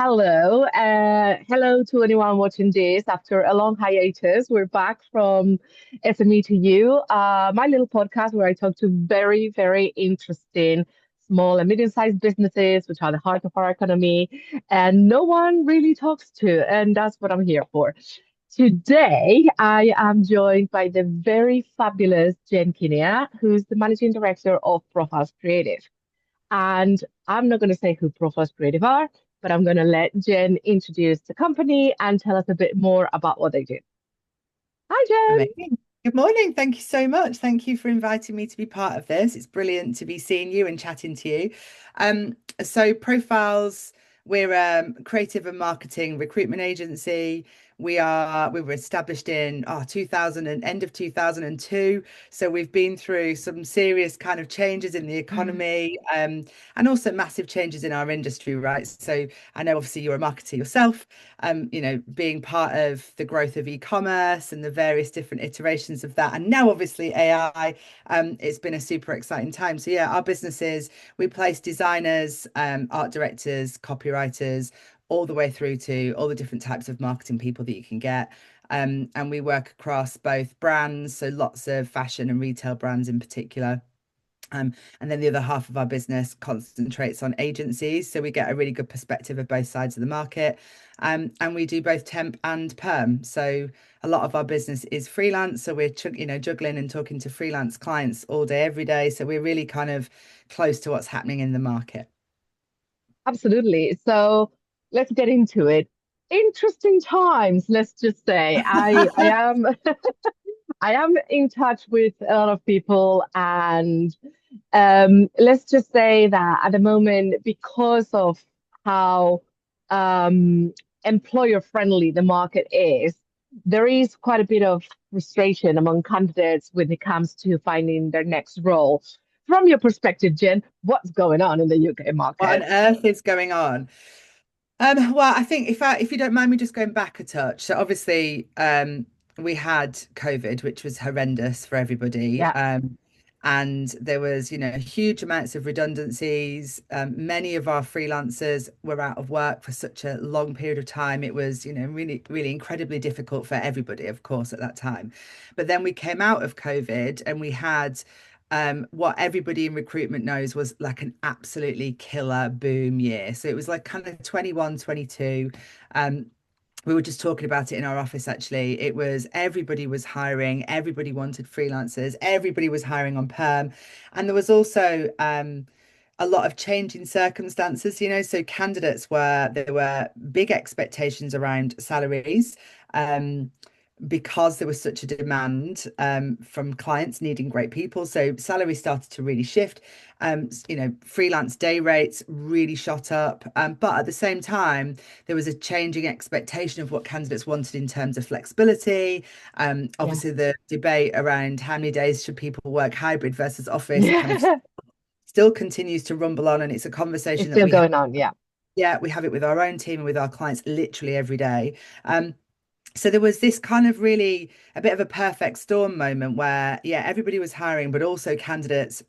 Hello to anyone watching this after a long hiatus. We're back from SME2, my little podcast where I talk to very, very interesting small and medium-sized businesses, which are the heart of our economy, and no one really talks to, and that's what I'm here for. Today, I am joined by the very fabulous Jen Kinnear, who's the managing director of Profiles Creative. And I'm not going to say who Profiles Creative are, but I'm going to let Jen introduce the company and tell us a bit more about what they do. Hi, Jen. Amazing. Good morning. Thank you so much. Thank you for inviting me to be part of this. It's brilliant to be seeing you and chatting to you. So Profiles, we're a creative and marketing recruitment agency. We were established in 2000 and end of 2002. So we've been through some serious kind of changes in the economy, and also massive changes in our industry, right? So I know obviously you're a marketer yourself, being part of the growth of e-commerce and the various different iterations of that. And now obviously AI, it's been a super exciting time. So yeah, our businesses, we place designers, art directors, copywriters, all the way through to all the different types of marketing people that you can get. And we work across both brands, so lots of fashion and retail brands in particular. And then the other half of our business concentrates on agencies. So we get a really good perspective of both sides of the market. And we do both temp and perm. So a lot of our business is freelance. So we're, juggling and talking to freelance clients all day, every day. So we're really kind of close to what's happening in the market. Absolutely. So let's get into it. Interesting times, let's just say. I am I am in touch with a lot of people, and let's just say that at the moment, because of how employer friendly the market is, there is quite a bit of frustration among candidates when it comes to finding their next role. From your perspective, Jen, what's going on in the UK What market? on earth is going on? Well, I think if you don't mind me just going back a touch. So obviously, we had COVID, which was horrendous for everybody. Yeah, And there was, huge amounts of redundancies. Many of our freelancers were out of work for such a long period of time. It was, really, really incredibly difficult for everybody, of course, at that time. But then we came out of COVID and we had what everybody in recruitment knows was like an absolutely killer boom year. So it was like kind of 21, 22. Um, we were just talking about it in our office actually. It was everybody was hiring, everybody wanted freelancers, everybody was hiring on perm. And there was also a lot of change in circumstances, so there were big expectations around salaries. Um, because there was such a demand from clients needing great people. So salaries started to really shift. Freelance day rates really shot up. But at the same time, there was a changing expectation of what candidates wanted in terms of flexibility. yeah, Obviously, the debate around how many days should people work hybrid versus office kind of yeah. still continues to rumble on. And it's a It's conversation that still going on. Yeah, we have it with our own team and with our clients literally every day. So there was this kind of really a bit of a perfect storm moment where, yeah, everybody was hiring, but also candidates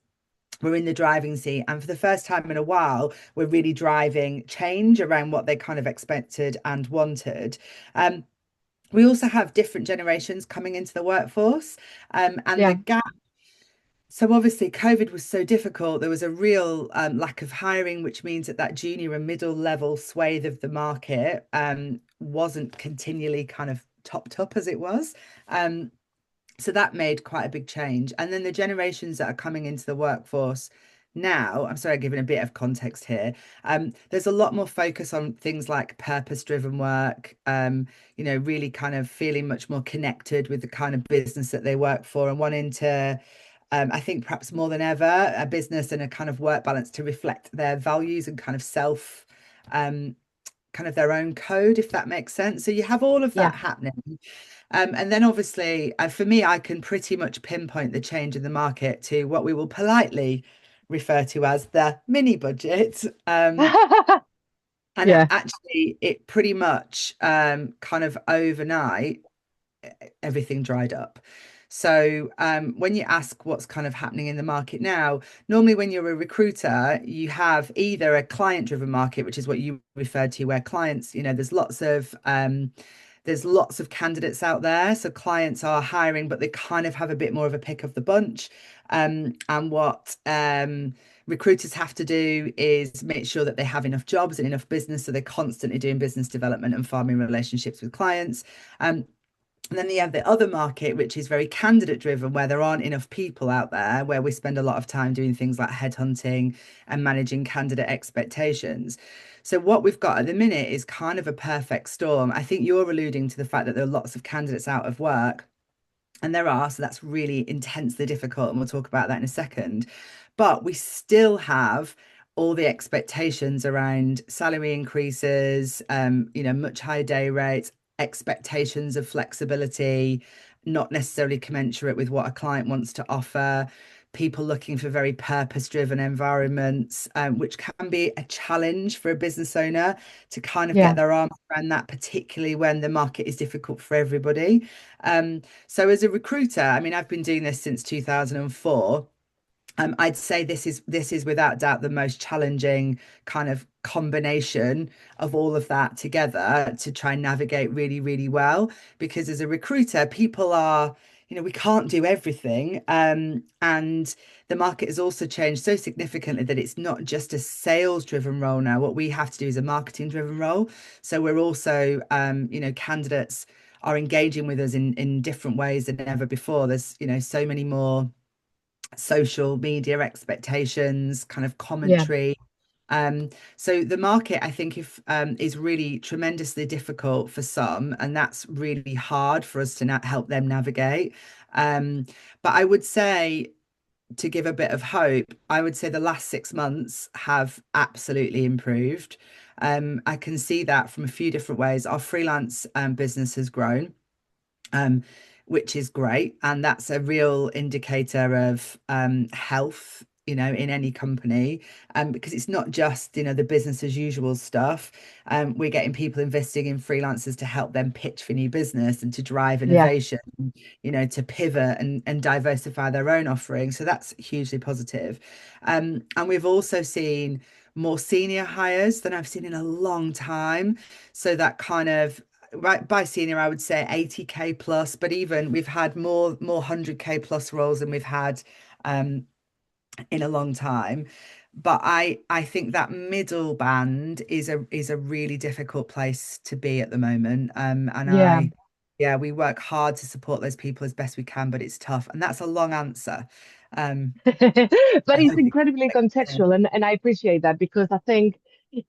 were in the driving seat. And for the first time in a while, we're really driving change around what they kind of expected and wanted. Um, we also have different generations coming into the workforce, and the yeah, gap. So obviously, COVID was so difficult. There was a real lack of hiring, which means that junior and middle level swathe of the market wasn't continually kind of topped up as it was. Um, so that made quite a big change. And then the generations that are coming into the workforce now, I'm sorry, I'm giving a bit of context here. There's a lot more focus on things like purpose-driven work, really kind of feeling much more connected with the kind of business that they work for and wanting to I think perhaps more than ever, a business and a kind of work balance to reflect their values and kind of um, kind of their own code, if that makes sense. So you have all of yeah. that happening. And then obviously, for me, I can pretty much pinpoint the change in the market to what we will politely refer to as the mini budget. And Yeah, actually, it pretty much kind of overnight, everything dried up. So when you ask what's kind of happening in the market now, normally when you're a recruiter, you have either a client-driven market, which is what you referred to, where clients, there's lots of candidates out there. So clients are hiring, but they kind of have a bit more of a pick of the bunch. And what recruiters have to do is make sure that they have enough jobs and enough business. So they're constantly doing business development and farming relationships with clients. And then you have the other market, which is very candidate driven, where there aren't enough people out there, where we spend a lot of time doing things like headhunting and managing candidate expectations. So, what we've got at the minute is kind of a perfect storm. I think you're alluding to the fact that there are lots of candidates out of work. And there are, so that's really intensely difficult, and we'll talk about that in a second. But we still have all the expectations around salary increases, much higher day rates, expectations of flexibility, not necessarily commensurate with what a client wants to offer. People looking for very purpose-driven environments, which can be a challenge for a business owner to kind of get Yeah, their arms around that, particularly when the market is difficult for everybody. So as a recruiter, I mean, I've been doing this since 2004. I'd say this is without doubt the most challenging kind of combination of all of that together to try and navigate really, really well. Because as a recruiter, people are, we can't do everything. And the market has also changed so significantly that it's not just a sales driven role now. What we have to do is a marketing driven role. So we're also, candidates are engaging with us in different ways than ever before. There's, so many more social media expectations, kind of yeah, commentary. So the market, I think, if is really tremendously difficult for some, and that's really hard for us to help them navigate. Um, but I would say, to give a bit of hope, I would say the last 6 months have absolutely improved. I can see that from a few different ways. Our freelance business has grown, um, which is great. And that's a real indicator of health, in any company, because it's not just, the business as usual stuff. We're getting people investing in freelancers to help them pitch for new business and to drive yeah, innovation, to pivot and diversify their own offering. So that's hugely positive. And we've also seen more senior hires than I've seen in a long time. So that kind of, right, by senior, I would say 80K plus, but even we've had more 100K plus roles than we've had in a long time. But I think that middle band is a really difficult place to be at the moment. And yeah. yeah, we work hard to support those people as best we can, but it's tough. And that's a long answer. Um, But I it's hope it incredibly makes sense. contextual, and I appreciate that because I think,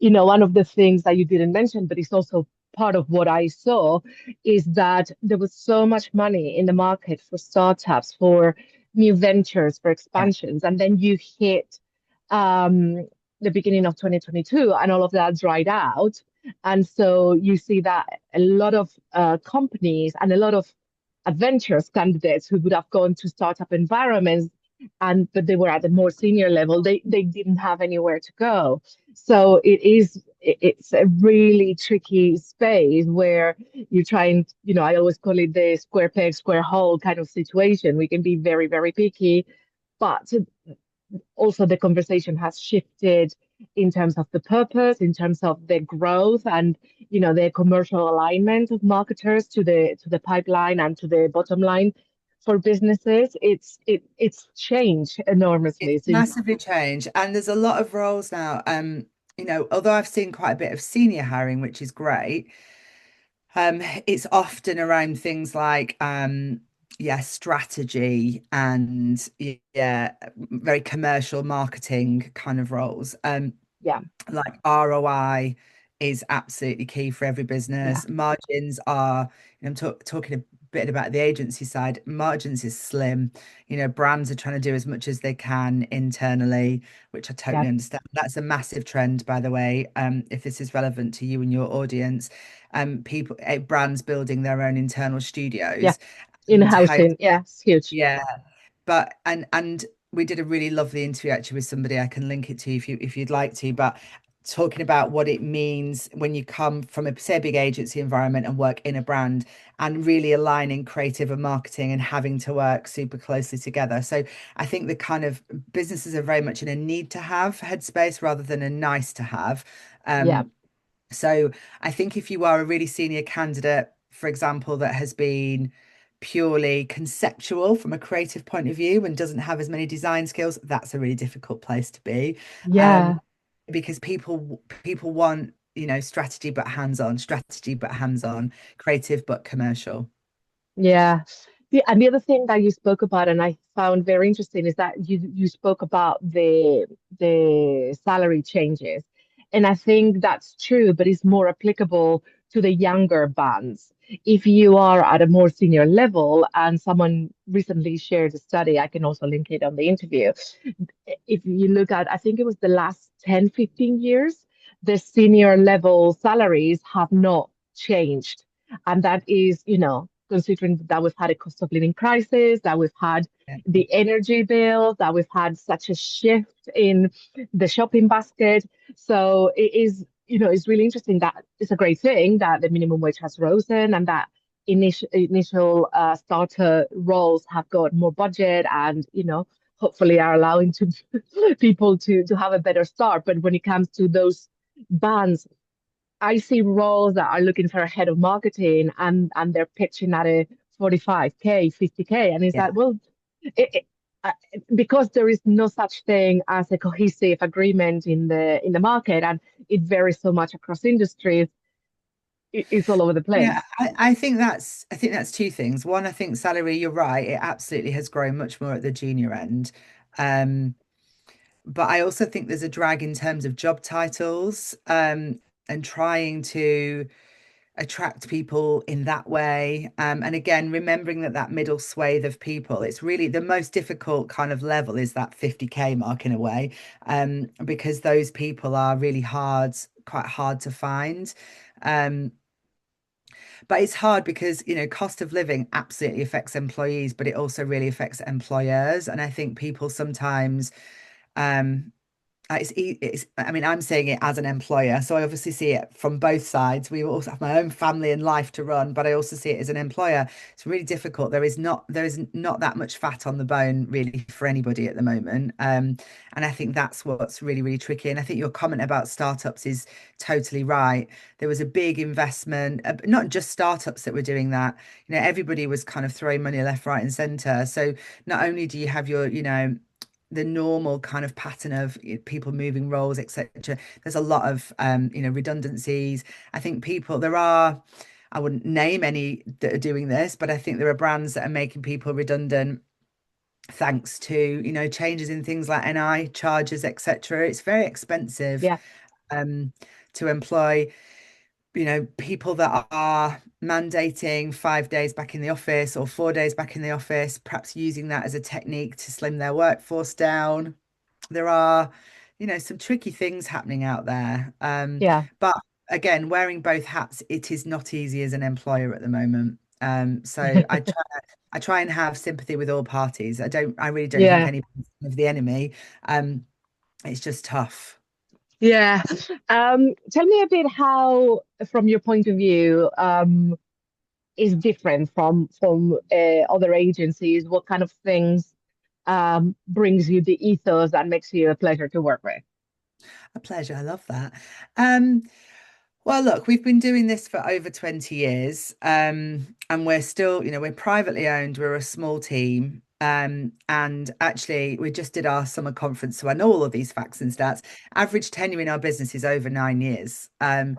one of the things that you didn't mention, but it's also part of what I saw, is that there was so much money in the market for startups, for new ventures, for Yeah, expansions, and then you hit um, the beginning of 2022, and all of that dried out. And so you see that a lot of companies and a lot of adventurous candidates who would have gone to startup environments, but they were at a more senior level, they didn't have anywhere to go. So it's a really tricky space where you try and, I always call it the square peg square hole kind of situation. We can be very, very picky, but also the conversation has shifted in terms of the purpose, in terms of the growth, and the commercial alignment of marketers to the pipeline and to the bottom line for businesses. It's changed enormously it's since. massively changed. And there's a lot of roles now. Although I've seen quite a bit of senior hiring, which is great, it's often around things like yeah, strategy and yeah, very commercial marketing kind of roles. Yeah, Like ROI is absolutely key for every yeah, business. Margins are, I'm talking a bit about the agency side, margins is slim. Brands are trying to do as much as they can internally, which I yeah, totally understand. That's a massive trend, by the way. If this is relevant to you and your audience, brands building their own internal yeah. studios In and how, housing, yeah, it's huge. yeah, but and we did a really lovely interview actually with somebody. I can link it to you if you'd like to. But talking about what it means when you come from a say a big agency environment and work in a brand, and really aligning creative and marketing and having to work super closely together. So I think the kind of businesses are very much in a need to have headspace rather than a nice to have. Yeah. Um, so I think if you are a really senior candidate, for example, that has been purely conceptual from a creative point of view and doesn't have as many design skills, that's a really difficult place to be. Um, Yeah. because people want, strategy but hands on, creative but commercial. Yeah. And the other thing that you spoke about, and I found very interesting, is that you spoke about the salary changes. And I think that's true, but it's more applicable to the younger bands. If you are at a more senior level, and someone recently shared a study, I can also link it on the interview. If you look at, I think it was the last 10, 15 years, the senior level salaries have not changed. And that is, considering that we've had a cost of living crisis, that we've had Yeah. the energy bill, that we've had such a shift in the shopping basket. So it is, it's really interesting that it's a great thing that the minimum wage has risen and that initial starter roles have got more budget and, hopefully are allowing to people to have a better start. But when it comes to those bands, I see roles that are looking for a head of marketing and they're pitching at a 45K, 50K. And is Yeah. that, well, uh, because there is no such thing as a cohesive agreement in the market and it varies so much across industries, it's all over the Yeah, place. I think that's two things. One, I think salary, you're right, it absolutely has grown much more at the junior end. Um, but I also think there's a drag in terms of job titles, and trying to attract people in that way. And again, remembering that middle swathe of people, it's really the most difficult kind of level is that 50K mark in a way, because those people are really quite hard to find. Um, but it's hard because, cost of living absolutely affects employees, but it also really affects employers. And I think people sometimes, um, I mean, I'm saying it as an employer, so I obviously see it from both sides. We also have my own family and life to run, but I also see it as an employer. It's really difficult. There is not that much fat on the bone really for anybody at the moment. And I think that's what's really, really tricky. And I think your comment about startups is totally right. There was a big investment, not just startups that were doing that. Everybody was kind of throwing money left, right, and center. So not only do you have your, the normal kind of pattern of people moving roles, etc. There's a lot of redundancies. I think I wouldn't name any that are doing this, but I think there are brands that are making people redundant thanks to, changes in things like NI charges, etc. It's very expensive Yeah, um, to employ, people that are mandating 5 days back in the office or 4 days back in the office, perhaps using that as a technique to slim their workforce down. There are, some tricky things happening out there. yeah, But again, wearing both hats, it is not easy as an employer at the moment. So I try and have sympathy with all parties. I really don't think yeah, anybody's of the enemy. Um, it's just tough. yeah. Tell me a bit how, from your point of view, is different from other agencies. What kind of things brings you the ethos that makes you a pleasure to work with? A pleasure. I love that. Um, Well, look, we've been doing this for over 20 years, and we're still, we're privately owned. We're a small team. And actually, we just did our summer conference, so I know all of these facts and stats. Average tenure in our business is over 9 years. Wow.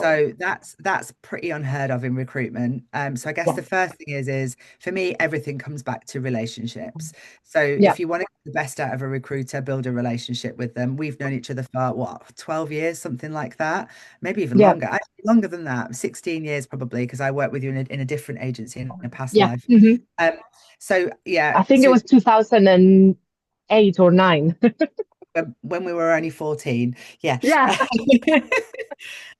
So that's pretty unheard of in recruitment. So I guess Yeah, the first thing is for me, everything comes back to relationships. So yeah, if you want to get the best out of a recruiter, build a relationship with them. We've known each other for what, 12 years, something like that, maybe even yeah, longer. Actually, longer than that, 16 years probably, because I worked with you in a different agency in a past yeah. life. Mhm. Um, so yeah, I think it so was 2008 or nine. when we were only 14, yeah. Yeah.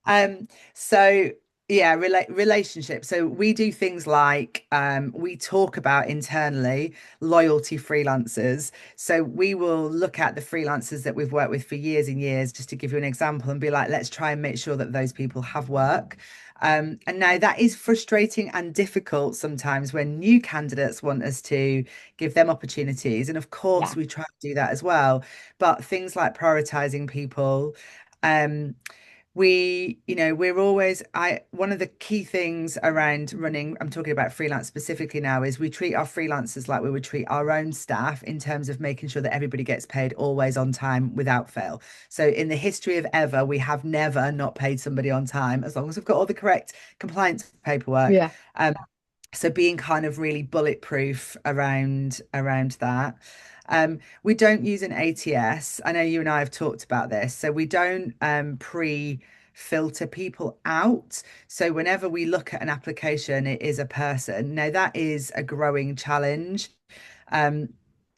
Um, so Yeah, relationship. So we do things like we talk about internally loyalty freelancers. So we will look at the freelancers that we've worked with for years and years, just to give you an example, and be like, let's try and make sure that those people have work. And now that is frustrating and difficult sometimes when new candidates want us to give them opportunities. And of Yeah, course, we try to do that as well. But things like prioritizing people. Um, we're always one of the key things around running, I'm talking about freelance specifically now, is we treat our freelancers like we would treat our own staff in terms of making sure that everybody gets paid always on time without fail. So in the history of ever, we have never not paid somebody on time as long as we've got all the correct compliance paperwork. yeah, Um, so being kind of really bulletproof around that. We don't use an ATS. I know you and I have talked about this. So we don't pre-filter people out. So whenever we look at an application, it is a person. Now that is a growing challenge. Um,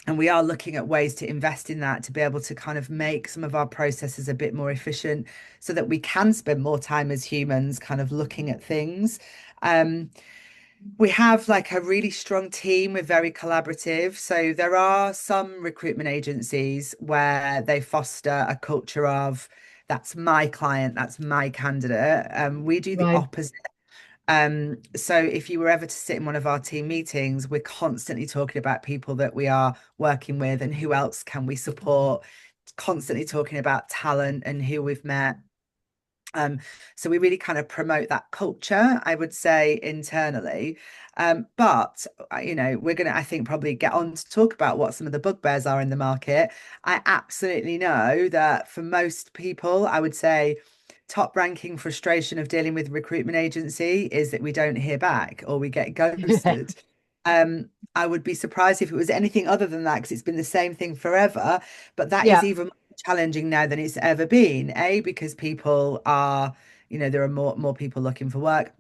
and we are looking at ways to invest in that to be able to kind of make some of our processes a bit more efficient so that we can spend more time as humans kind of looking at things. Um, we have like a really strong team. We're very collaborative. So there are some recruitment agencies where they foster a culture of that's my client, that's my candidate. We do the right. opposite. So if you were ever to sit in one of our team meetings, we're constantly talking about people that we are working with and who else can we support, constantly talking about talent and who we've met. Um, so we really kind of promote that culture, I would say, internally. But we're going to, I think, probably get on to talk about what some of the bugbears are in the market. I absolutely know that for most people, I would say top ranking frustration of dealing with recruitment agency is that we don't hear back or we get Yeah, ghosted. I would be surprised if it was anything other than that because it's been the same thing forever. But that is yeah, even challenging now than it's ever been. A, because people are, there are more people looking for work.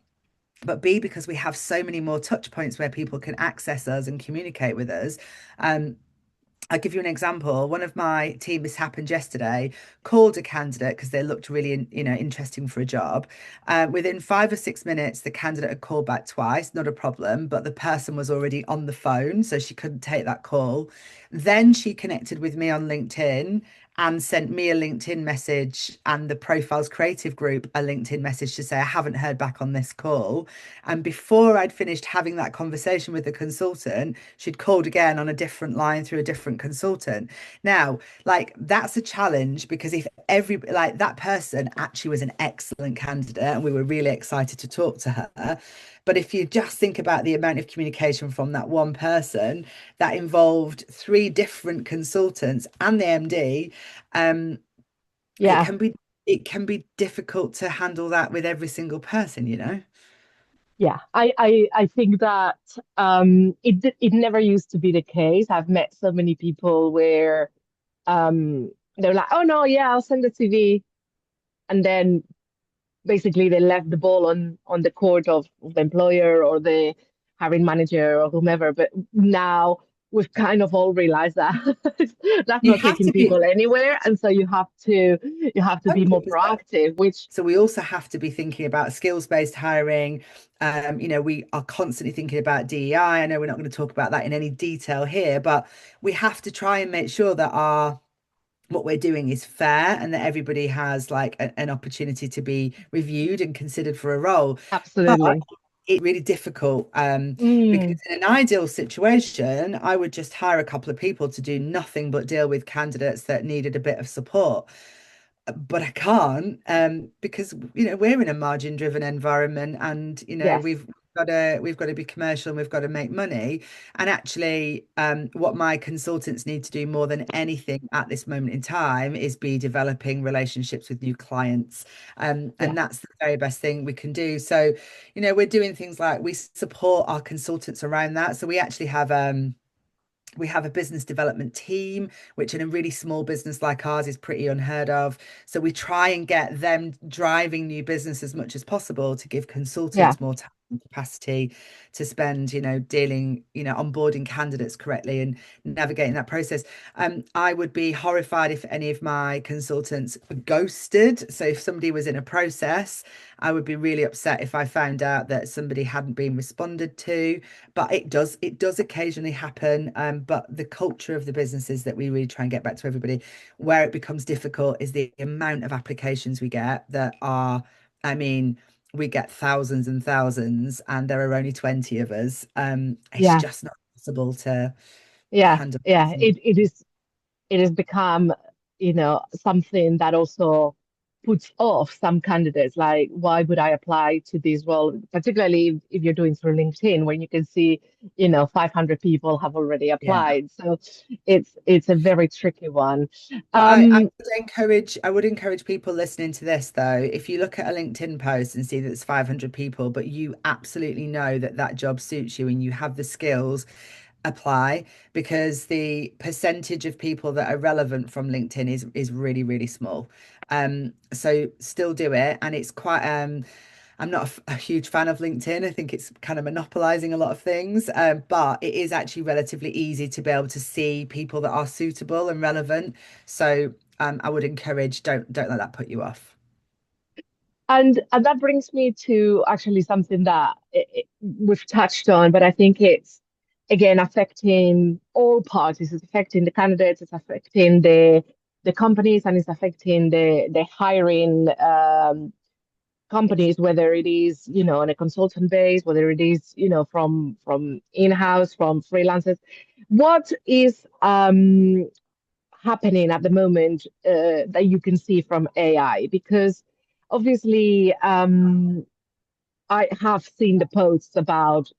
But B, because we have so many more touch points where people can access us and communicate with us. Um, I'll give you an example. One of my team, this happened yesterday, called a candidate because they looked really, interesting for a job. Within 5 or 6 minutes, the candidate had called back twice, not a problem, but the person was already on the phone, so she couldn't take that call. Then she connected with me on LinkedIn and sent me a LinkedIn message and the Profiles Creative Group a LinkedIn message to say, I haven't heard back on this call. And before I'd finished having that conversation with the consultant, she'd called again on a different line through a different consultant. Now, like that's a challenge because if every like that person actually was an excellent candidate and we were really excited to talk to her. But if you just think about the amount of communication from that one person that involved three different consultants and the MD, um, it yeah, can be it can be difficult to handle that with every single person, you know? yeah. I think that it never used to be the case. I've met so many people where they're like, oh no, yeah, I'll send the CV, and then basically they left the ball on the court of the employer or the hiring manager or whomever. But now we've kind of all realized that that's You not have taking to be people anywhere, and so you have to be more 100%. proactive, which So we also have to be thinking about skills-based hiring. We are constantly thinking about DEI. I know we're not going to talk about that in any detail here, but we have to try and make sure that our what we're doing is fair and that everybody has like an opportunity to be reviewed and considered for a role. But absolutely. it's really difficult because Mm, in an ideal situation, I would just hire a couple of people to do nothing but deal with candidates that needed a bit of support. But I can't because we're in a margin driven environment and yes, we've got to be commercial and we've got to make money. And actually what my consultants need to do more than anything at this moment in time is be developing relationships with new clients. yeah, And that's the very best thing we can do. So we're doing things like we support our consultants around that. So we have a business development team, which in a really small business like ours is pretty unheard of. So we try and get them driving new business as much as possible to give yeah. consultants more time capacity to spend, dealing, onboarding candidates correctly and navigating that process. I would be horrified if any of my consultants ghosted. So if somebody was in a process, I would be really upset if I found out that somebody hadn't been responded to. But it does occasionally happen. But the culture of the business is that we really try and get back to everybody. Where it becomes difficult is the amount of applications we get that are, I mean, we get thousands and thousands, and there are only 20 of us. It's Yeah, just not possible to yeah, handle. yeah. It has become, something that also puts off some candidates. Like, why would I apply to this role? Particularly if you're doing through LinkedIn, when you can see, 500 people have already Yeah. applied. So it's a very tricky one. But I Um, would encourage people listening to this though, if you look at a LinkedIn post and see that it's 500 people, but you absolutely know that that job suits you and you have the skills, apply, because the percentage of people that are relevant from LinkedIn is really, really small. So still do it. And it's quite I'm not a huge fan of LinkedIn. I think it's kind of monopolizing a lot of things, but it is actually relatively easy to be able to see people that are suitable and relevant. So I would encourage, don't let that put you off. and that brings me to actually something that we've touched on, but I think it's again affecting all parties. It's affecting the candidates, it's affecting the companies, and it's affecting the hiring companies, whether it is, on a consultant base, whether it is, from in-house, from freelancers. What is happening at the moment that you can see from AI? Because obviously, I have seen the posts about,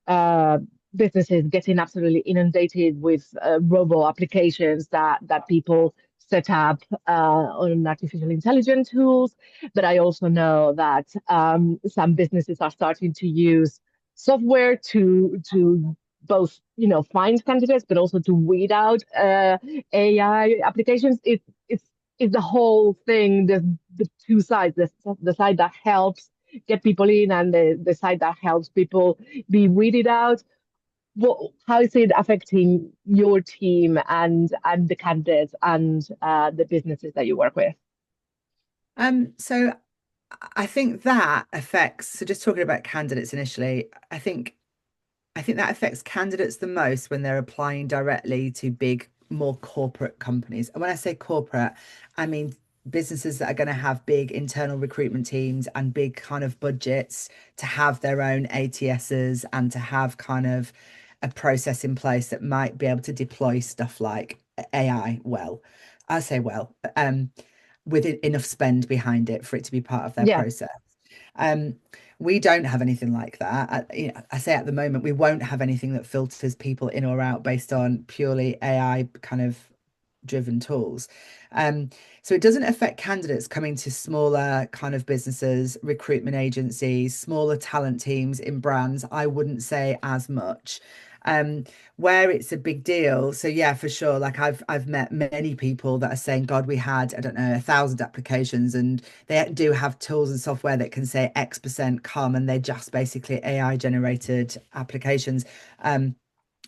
uh, businesses getting absolutely inundated with robo applications that people set up on artificial intelligence tools. But I also know that some businesses are starting to use software to both, find candidates, but also to weed out AI applications. It's the whole thing. There's the two sides. The side that helps get people in, and the side that helps people be weeded out. How is it affecting your team and the candidates and the businesses that you work with? So I think that affects, so just talking about candidates initially, I think that affects candidates the most when they're applying directly to big, more corporate companies. And when I say corporate, I mean businesses that are going to have big internal recruitment teams and big kind of budgets to have their own ATSs and to have kind of a process in place that might be able to deploy stuff like AI well. I say well, with enough spend behind it for it to be part of their Yeah, process. Um, we don't have anything like that. I say at the moment, we won't have anything that filters people in or out based on purely AI kind of driven tools. Um, so it doesn't affect candidates coming to smaller kind of businesses, recruitment agencies, smaller talent teams in brands. I wouldn't say as much. Um, where it's a big deal. So yeah, for sure. Like I've met many people that are saying, God, we had, I don't know, 1,000 applications, and they do have tools and software that can say X% come, and they're just basically AI generated applications.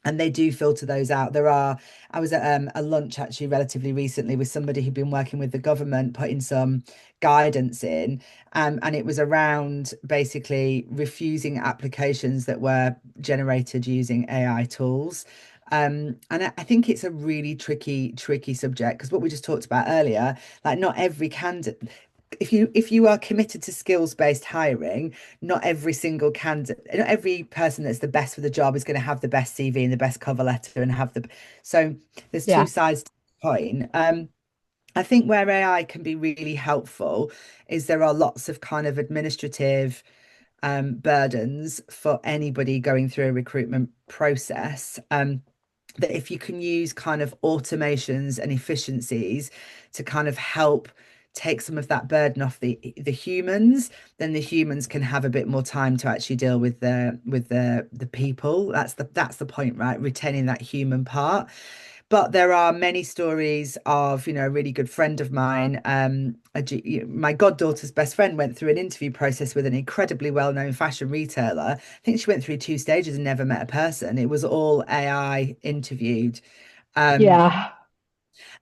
And they do filter those out. I was at a lunch actually relatively recently with somebody who'd been working with the government, putting some guidance in, and it was around basically refusing applications that were generated using AI tools. And I think it's a really tricky subject, because what we just talked about earlier, like not every candidate, if you are committed to skills-based hiring, not every single candidate, not every person that's the best for the job is going to have the best CV and the best cover letter and have the, so there's two yeah. sides to the coin. I think where AI can be really helpful is there are lots of kind of administrative burdens for anybody going through a recruitment process. That if you can use kind of automations and efficiencies to kind of help take some of that burden off the humans, then the humans can have a bit more time to actually deal with the people. That's the point, right? Retaining that human part. But there are many stories of, a really good friend of mine, my goddaughter's best friend went through an interview process with an incredibly well-known fashion retailer. I think she went through two stages and never met a person. It was all AI interviewed. Um, Yeah.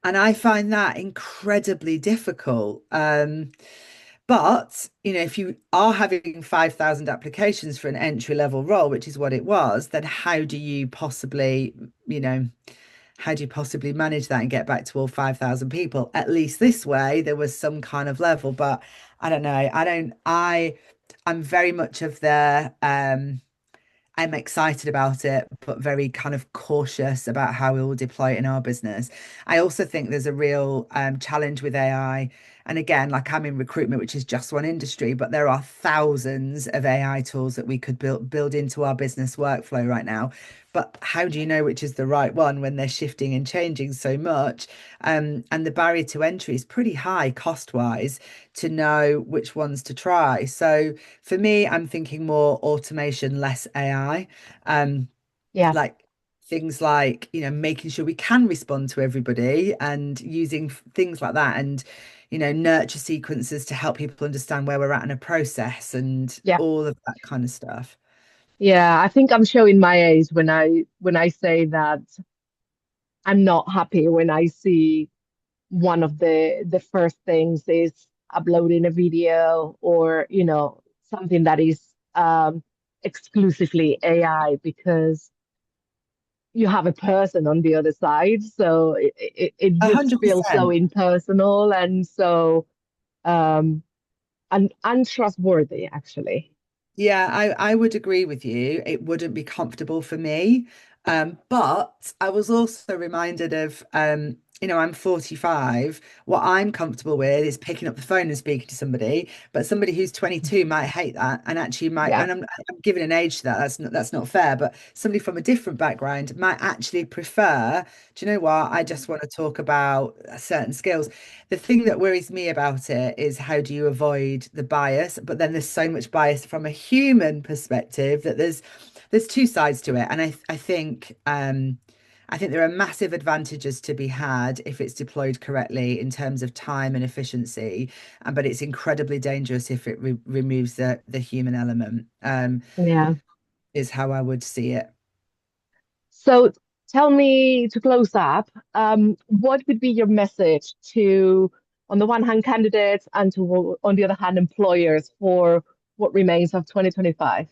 and I find that incredibly difficult. But, if you are having 5,000 applications for an entry level role, which is what it was, then you know, how do you possibly manage that and get back to all 5,000 people? At least this way, there was some kind of level. But I don't know. I'm very much of I'm excited about it, but very kind of cautious about how we will deploy it in our business. I also think there's a real challenge with AI. And again, like I'm in recruitment, which is just one industry, but there are thousands of AI tools that we could build into our business workflow right now. But how do you know which is the right one when they're shifting and changing so much? And the barrier to entry is pretty high cost wise to know which ones to try. So for me, I'm thinking more automation, less AI. Um, Yeah. like things like, making sure we can respond to everybody and using things like that and, nurture sequences to help people understand where we're at in a process and Yeah. all of that kind of stuff. Yeah. I think I'm showing my age when I say that I'm not happy when I see one of the first things is uploading a video or, something that is exclusively AI because you have a person on the other side. So it A just hundred feels so percent. impersonal and so untrustworthy, actually. Yeah, I would agree with you. It wouldn't be comfortable for me. But I was also reminded of, I'm 45. What I'm comfortable with is picking up the phone and speaking to somebody, but somebody who's 22 might hate that and actually might, Yeah. and I'm giving an age to that. That's not fair, but somebody from a different background might actually prefer, do you know what? I just want to talk about certain skills. The thing that worries me about it is how do you avoid the bias? But then there's so much bias from a human perspective that there's two sides to it. And I think there are massive advantages to be had if it's deployed correctly in terms of time and efficiency, but it's incredibly dangerous if it removes the human element, Yeah. is how I would see it. So tell me to close up, what would be your message to, on the one hand, candidates and on the other hand, employers for what remains of 2025?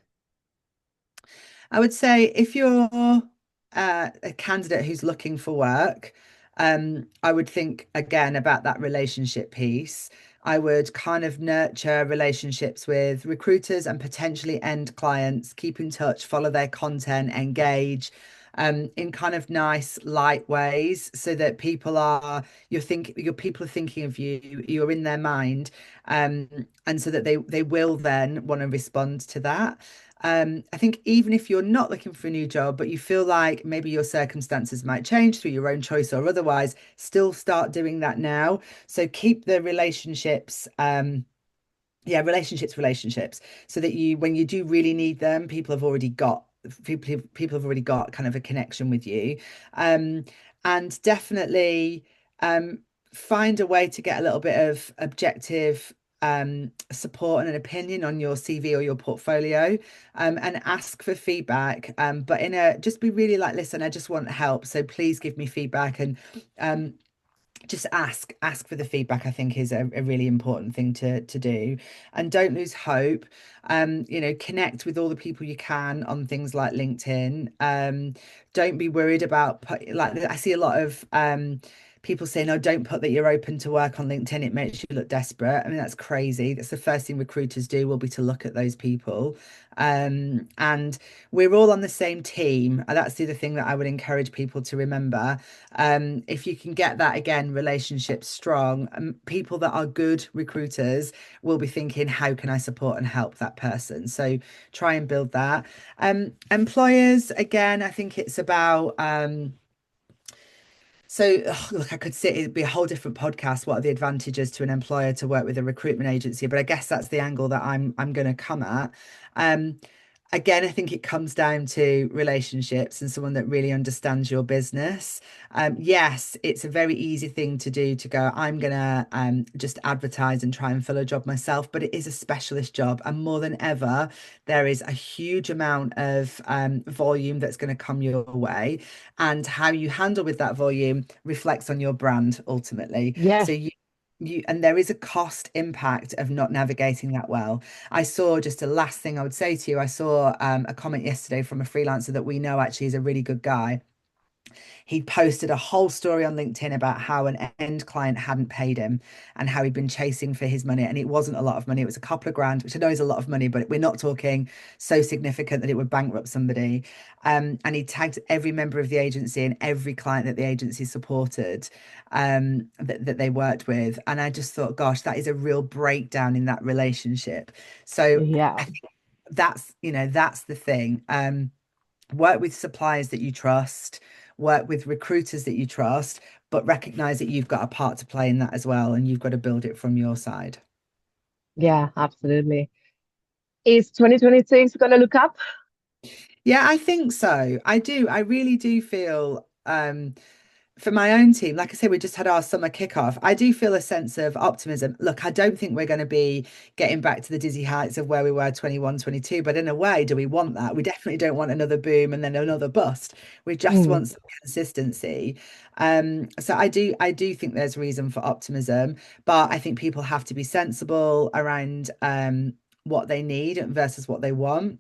I would say if you're a candidate who's looking for work, I would think again about that relationship piece. I would kind of nurture relationships with recruiters and potentially end clients, keep in touch, follow their content, engage in kind of nice, light ways so that your people are thinking of you, you're in their mind, um, and so that they will then want to respond to that. I think even if you're not looking for a new job, but you feel like maybe your circumstances might change through your own choice or otherwise, still start doing that now. So keep the relationships, yeah, relationships, so that when you do really need them, people have already got kind of a connection with you. Um, and definitely um find a way to get a little bit of objective support and an opinion on your CV or your portfolio, and ask for feedback, but just be really like, listen, I just want help, so please give me feedback, and um just ask for the feedback. I think is a really important thing to do, and don't lose hope. Connect with all the people you can on things like LinkedIn. Don't be worried about like I see a lot of people saying, oh, don't put that you're open to work on LinkedIn, it makes you look desperate. I mean, that's crazy. That's the first thing recruiters do, will be to look at those people. And we're all on the same team. That's the other thing that I would encourage people to remember. If you can get that, again, relationships strong, people that are good recruiters will be thinking, how can I support and help that person? So try and build that. Employers, again, I think it's about look, I could sit, it'd be a whole different podcast. What are the advantages to an employer to work with a recruitment agency? But I guess that's the angle that I'm going to come at. Um, Again, I think it comes down to relationships and someone that really understands your business. Yes, it's a very easy thing to do to go, I'm gonna just advertise and try and fill a job myself, but it is a specialist job. And more than ever, there is a huge amount of volume that's going to come your way. And how you handle with that volume reflects on your brand ultimately. So Yes. you and there is a cost impact of not navigating that well. I saw just a last thing I would say to you. I saw a comment yesterday from a freelancer that we know actually is a really good guy. He posted a whole story on LinkedIn about how an end client hadn't paid him and how he'd been chasing for his money. And it wasn't a lot of money. It was a couple of grand, which I know is a lot of money, but we're not talking so significant that it would bankrupt somebody. And he tagged every member of the agency and every client that the agency supported, that they worked with. And I just thought, gosh, that is a real breakdown in that relationship. So I Yeah. think that's the thing. Work with suppliers that you trust, work with recruiters that you trust, but recognize that you've got a part to play in that as well, and you've got to build it from your side. Yeah, absolutely. Is 2026 going to look up? Yeah, I think so. I do. I really do feel for my own team, like I say, we just had our summer kickoff. I do feel a sense of optimism. Look, I don't think we're going to be getting back to the dizzy heights of where we were 21, 22, but in a way, do we want that? We definitely don't want another boom and then another bust. We just Mm, want some consistency. So I do think there's reason for optimism, but I think people have to be sensible around what they need versus what they want.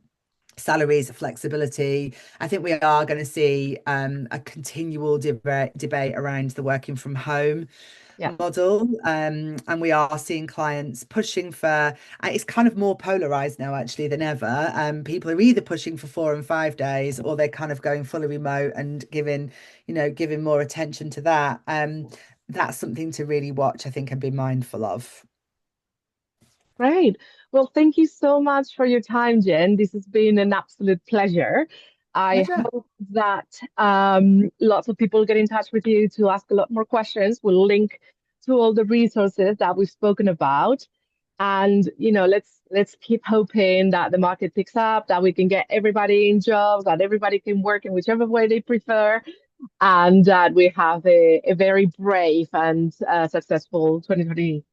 Salaries, flexibility. I think we are going to see a continual debate around the working from home yeah. model. And we are seeing clients pushing for, it's kind of more polarized now actually than ever. People are either pushing for 4 and 5 days or they're kind of going fully remote and giving more attention to that. That's something to really watch, I think, and be mindful of. Great. Well, thank you so much for your time, Jen. This has been an absolute pleasure. I Pleasure. hope that lots of people get in touch with you to ask a lot more questions. We'll link to all the resources that we've spoken about. And let's keep hoping that the market picks up, that we can get everybody in jobs, that everybody can work in whichever way they prefer, and that we have a very brave and successful 2026.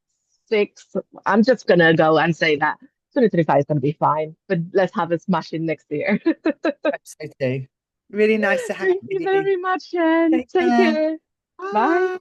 I'm just gonna go and say that 2025 is gonna be fine, but let's have a smashing next year. Hope so too. Really nice to hang out Thank with you you. very much, Jen. Take Take care. care. Bye. Bye.